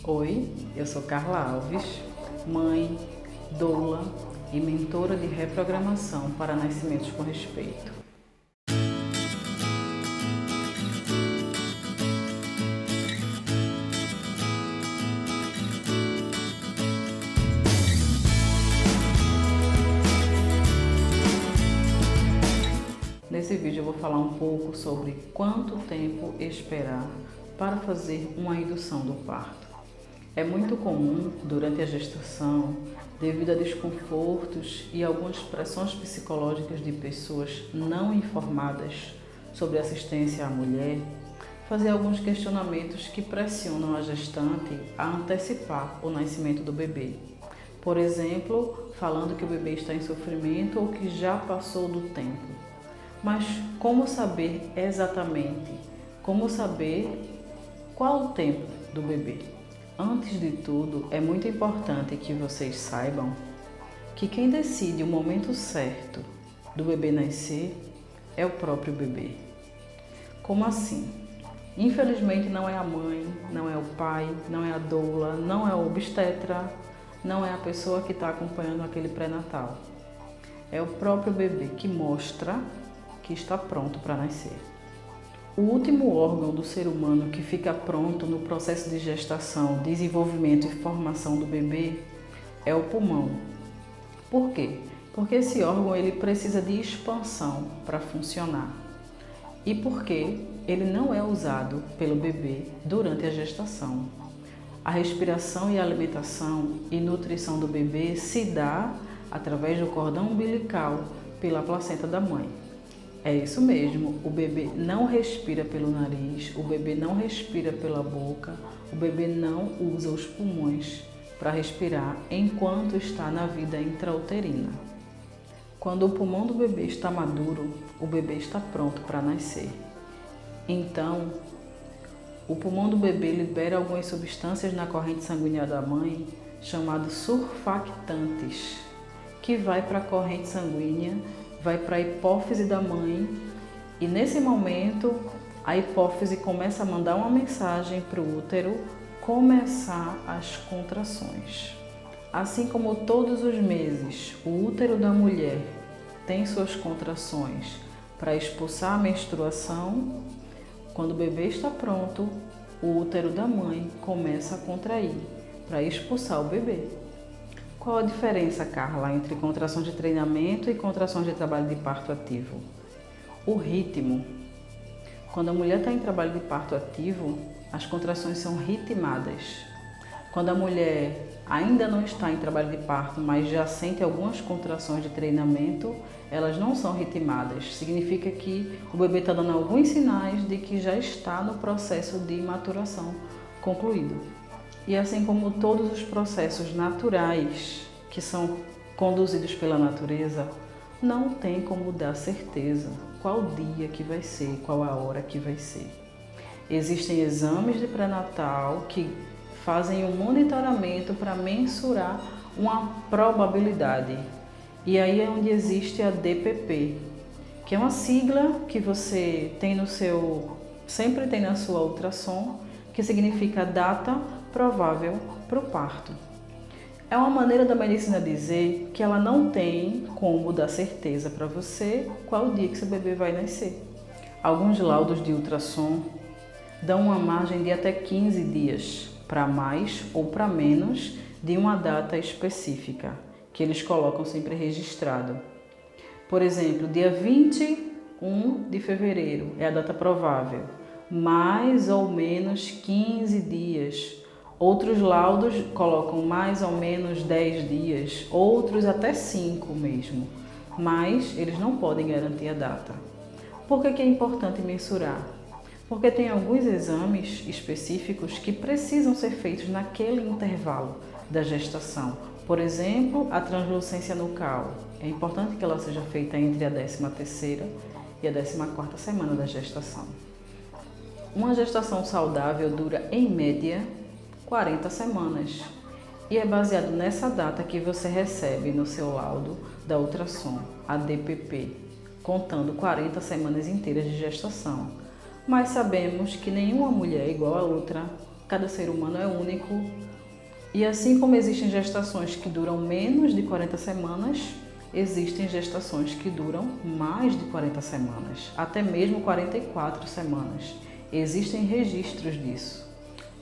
Oi, eu sou Carla Alves, mãe, doula e mentora de reprogramação para nascimentos com respeito. Nesse vídeo eu vou falar um pouco sobre quanto tempo esperar para fazer uma indução do parto. É muito comum durante a gestação, devido a desconfortos e algumas pressões psicológicas de pessoas não informadas sobre assistência à mulher, fazer alguns questionamentos que pressionam a gestante a antecipar o nascimento do bebê. Por exemplo, falando que o bebê está em sofrimento ou que já passou do tempo. Mas como saber exatamente? Como saber qual o tempo do bebê? Antes de tudo, é muito importante que vocês saibam que quem decide o momento certo do bebê nascer é o próprio bebê. Como assim? Infelizmente não é a mãe, não é o pai, não é a doula, não é o obstetra, não é a pessoa que está acompanhando aquele pré-natal. É o próprio bebê que mostra que está pronto para nascer. O último órgão do ser humano que fica pronto no processo de gestação, desenvolvimento e formação do bebê é o pulmão. Por quê? Porque esse órgão ele precisa de expansão para funcionar. E porque ele não é usado pelo bebê durante a gestação. A respiração e a alimentação e nutrição do bebê se dá através do cordão umbilical pela placenta da mãe. É isso mesmo, o bebê não respira pelo nariz, o bebê não respira pela boca, o bebê não usa os pulmões para respirar enquanto está na vida intrauterina. Quando o pulmão do bebê está maduro, o bebê está pronto para nascer. Então, o pulmão do bebê libera algumas substâncias na corrente sanguínea da mãe, chamadas surfactantes, que vai para a corrente sanguínea, vai para a hipófise da mãe e nesse momento a hipófise começa a mandar uma mensagem para o útero começar as contrações. Assim como todos os meses o útero da mulher tem suas contrações para expulsar a menstruação, quando o bebê está pronto, o útero da mãe começa a contrair para expulsar o bebê. Qual a diferença, Carla, entre contrações de treinamento e contrações de trabalho de parto ativo? O ritmo. Quando a mulher está em trabalho de parto ativo, as contrações são ritmadas. Quando a mulher ainda não está em trabalho de parto, mas já sente algumas contrações de treinamento, elas não são ritmadas. Significa que o bebê está dando alguns sinais de que já está no processo de maturação concluído. E assim como todos os processos naturais que são conduzidos pela natureza, não tem como dar certeza qual dia que vai ser, qual a hora que vai ser. Existem exames de pré-natal que fazem um monitoramento para mensurar uma probabilidade. E aí é onde existe a DPP, que é uma sigla que você tem sempre tem na sua ultrassom, que significa data provável para o parto. É uma maneira da medicina dizer que ela não tem como dar certeza para você qual o dia que seu bebê vai nascer. Alguns laudos de ultrassom dão uma margem de até 15 dias para mais ou para menos de uma data específica, que eles colocam sempre registrado. Por exemplo, dia 21 de fevereiro é a data provável, mais ou menos 15 dias. Outros laudos colocam mais ou menos 10 dias, outros até 5 mesmo, mas eles não podem garantir a data. Por que é importante mensurar? Porque tem alguns exames específicos que precisam ser feitos naquele intervalo da gestação. Por exemplo, a translucência nucal. É importante que ela seja feita entre a 13ª e a 14ª semana da gestação. Uma gestação saudável dura, em média, 40 semanas e é baseado nessa data que você recebe no seu laudo da ultrassom, a DPP, contando 40 semanas inteiras de gestação. Mas sabemos que nenhuma mulher é igual a outra, cada ser humano é único. E assim como existem gestações que duram menos de 40 semanas, existem gestações que duram mais de 40 semanas, até mesmo 44 semanas. Existem registros disso.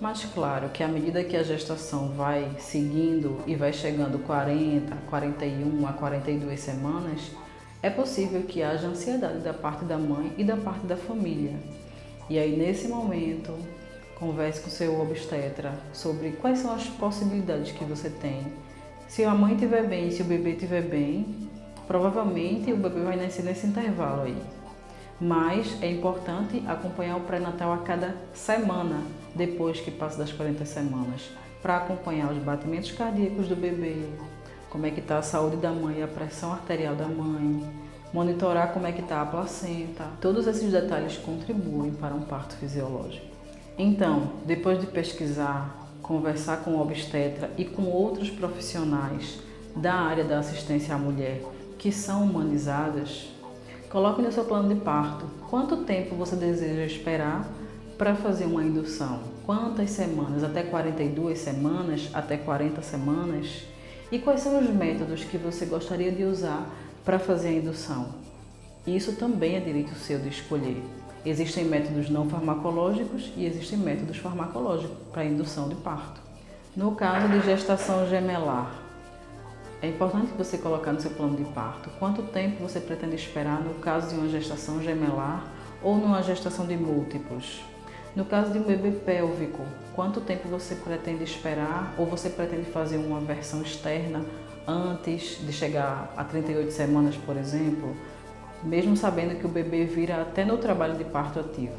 Mas claro que à medida que a gestação vai seguindo e vai chegando 40, 41 a 42 semanas, é possível que haja ansiedade da parte da mãe e da parte da família. E aí nesse momento, converse com seu obstetra sobre quais são as possibilidades que você tem. Se a mãe estiver bem, se o bebê estiver bem, provavelmente o bebê vai nascer nesse intervalo aí. Mas é importante acompanhar o pré-natal a cada semana, depois que passa das 40 semanas, para acompanhar os batimentos cardíacos do bebê, como é que está a saúde da mãe, a pressão arterial da mãe, monitorar como é que está a placenta. Todos esses detalhes contribuem para um parto fisiológico. Então, depois de pesquisar, conversar com o obstetra e com outros profissionais da área da assistência à mulher que são humanizadas, coloque no seu plano de parto quanto tempo você deseja esperar para fazer uma indução. Quantas semanas? Até 42 semanas? Até 40 semanas? E quais são os métodos que você gostaria de usar para fazer a indução? Isso também é direito seu de escolher. Existem métodos não farmacológicos e existem métodos farmacológicos para a indução de parto. No caso de gestação gemelar, é importante você colocar no seu plano de parto quanto tempo você pretende esperar no caso de uma gestação gemelar ou numa gestação de múltiplos. No caso de um bebê pélvico, quanto tempo você pretende esperar ou você pretende fazer uma versão externa antes de chegar a 38 semanas, por exemplo, mesmo sabendo que o bebê vira até no trabalho de parto ativo.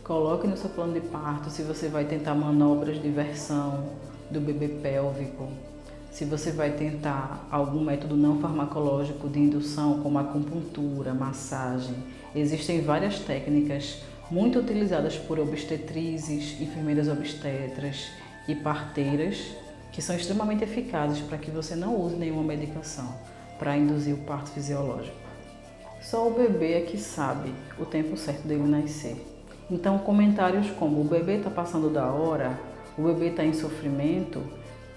Coloque no seu plano de parto se você vai tentar manobras de versão do bebê pélvico, se você vai tentar algum método não farmacológico de indução, como acupuntura, massagem. Existem várias técnicas muito utilizadas por obstetrizes, enfermeiras obstetras e parteiras, que são extremamente eficazes para que você não use nenhuma medicação para induzir o parto fisiológico. Só o bebê é que sabe o tempo certo dele nascer. Então, comentários como o bebê está passando da hora, o bebê está em sofrimento,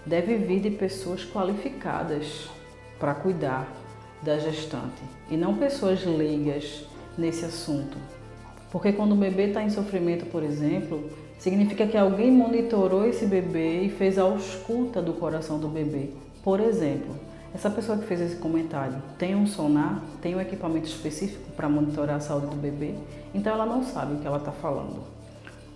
deve vir de pessoas qualificadas para cuidar da gestante e não pessoas leigas nesse assunto. Porque quando o bebê está em sofrimento, por exemplo, significa que alguém monitorou esse bebê e fez a ausculta do coração do bebê. Por exemplo, essa pessoa que fez esse comentário tem um sonar, tem um equipamento específico para monitorar a saúde do bebê, então ela não sabe o que ela está falando.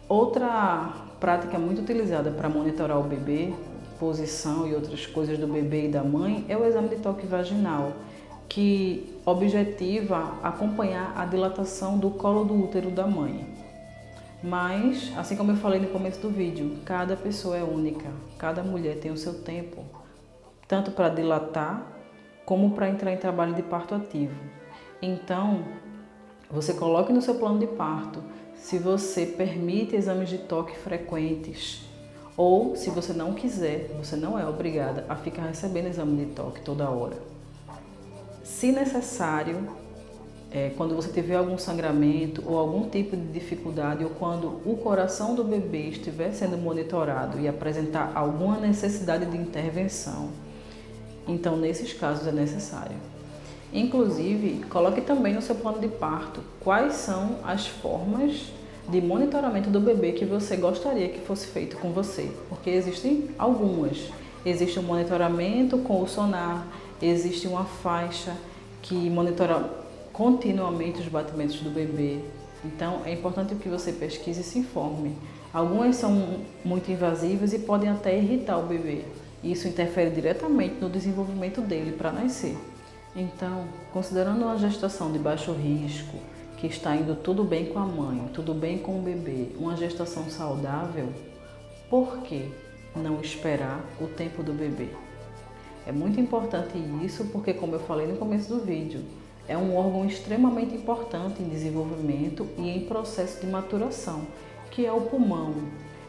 Outra prática muito utilizada para monitorar o bebê, posição e outras coisas do bebê e da mãe, é o exame de toque vaginal, que objetiva acompanhar a dilatação do colo do útero da mãe. Mas, assim como eu falei no começo do vídeo, cada pessoa é única, cada mulher tem o seu tempo, tanto para dilatar como para entrar em trabalho de parto ativo. Então, você coloque no seu plano de parto se você permite exames de toque frequentes, ou se você não quiser, você não é obrigada a ficar recebendo exame de toque toda hora. Se necessário, quando você tiver algum sangramento ou algum tipo de dificuldade, ou quando o coração do bebê estiver sendo monitorado e apresentar alguma necessidade de intervenção, então nesses casos é necessário. Inclusive, coloque também no seu plano de parto quais são as formas de monitoramento do bebê que você gostaria que fosse feito com você, porque existem algumas. Existe um monitoramento com o sonar, existe uma faixa que monitora continuamente os batimentos do bebê. Então é importante que você pesquise e se informe. Algumas são muito invasivas e podem até irritar o bebê. Isso interfere diretamente no desenvolvimento dele para nascer. Então, considerando uma gestação de baixo risco, que está indo tudo bem com a mãe, tudo bem com o bebê, uma gestação saudável, por que não esperar o tempo do bebê? É muito importante isso porque, como eu falei no começo do vídeo, é um órgão extremamente importante em desenvolvimento e em processo de maturação, que é o pulmão.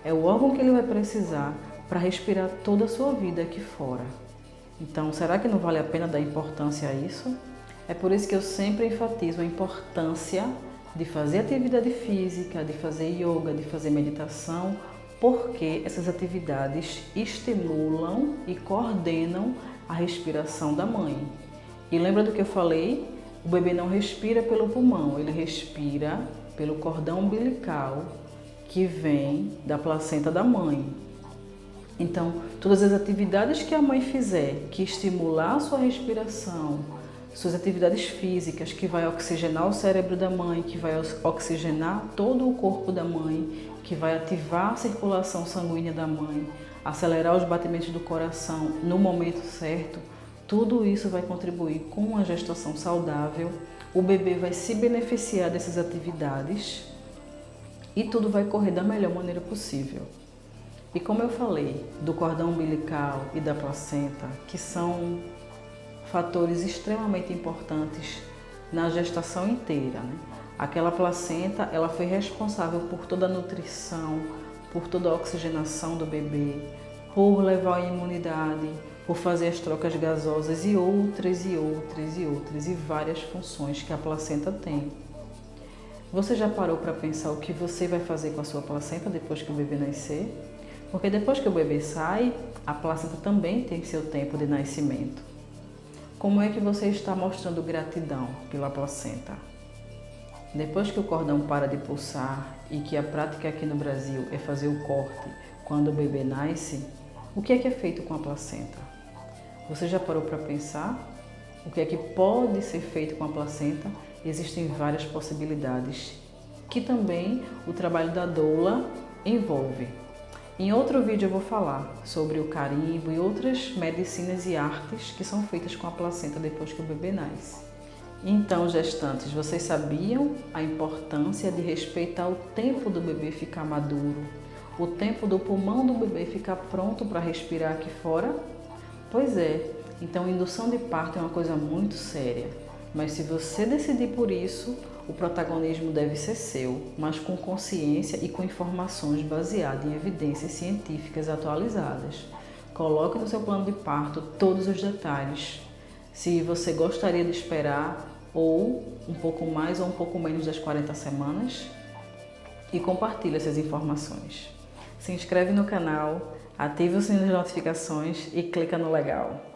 É o órgão que ele vai precisar para respirar toda a sua vida aqui fora. Então, será que não vale a pena dar importância a isso? É por isso que eu sempre enfatizo a importância de fazer atividade física, de fazer yoga, de fazer meditação porque essas atividades estimulam e coordenam a respiração da mãe. E lembra do que eu falei? O bebê não respira pelo pulmão, ele respira pelo cordão umbilical que vem da placenta da mãe. Então, todas as atividades que a mãe fizer, que estimular a sua respiração, suas atividades físicas, que vai oxigenar o cérebro da mãe, que vai oxigenar todo o corpo da mãe, que vai ativar a circulação sanguínea da mãe, acelerar os batimentos do coração no momento certo, tudo isso vai contribuir com uma gestação saudável. O bebê vai se beneficiar dessas atividades e tudo vai correr da melhor maneira possível. E como eu falei, do cordão umbilical e da placenta, que são fatores extremamente importantes na gestação inteira, né? Aquela placenta, ela foi responsável por toda a nutrição, por toda a oxigenação do bebê, por levar a imunidade, por fazer as trocas gasosas e várias funções que a placenta tem. Você já parou para pensar o que você vai fazer com a sua placenta depois que o bebê nascer? Porque depois que o bebê sai, a placenta também tem seu tempo de nascimento. Como é que você está mostrando gratidão pela placenta? Depois que o cordão para de pulsar e que a prática aqui no Brasil é fazer o corte quando o bebê nasce, o que é feito com a placenta? Você já parou para pensar? O que é que pode ser feito com a placenta? Existem várias possibilidades, que também o trabalho da doula envolve. Em outro vídeo eu vou falar sobre o carimbo e outras medicinas e artes que são feitas com a placenta depois que o bebê nasce. Então, gestantes, vocês sabiam a importância de respeitar o tempo do bebê ficar maduro, o tempo do pulmão do bebê ficar pronto para respirar aqui fora? Pois é, então indução de parto é uma coisa muito séria, mas se você decidir por isso, o protagonismo deve ser seu, mas com consciência e com informações baseadas em evidências científicas atualizadas. Coloque no seu plano de parto todos os detalhes. Se você gostaria de esperar ou um pouco mais ou um pouco menos das 40 semanas, e compartilhe essas informações. Se inscreve no canal, ative o sininho das notificações e clica no legal.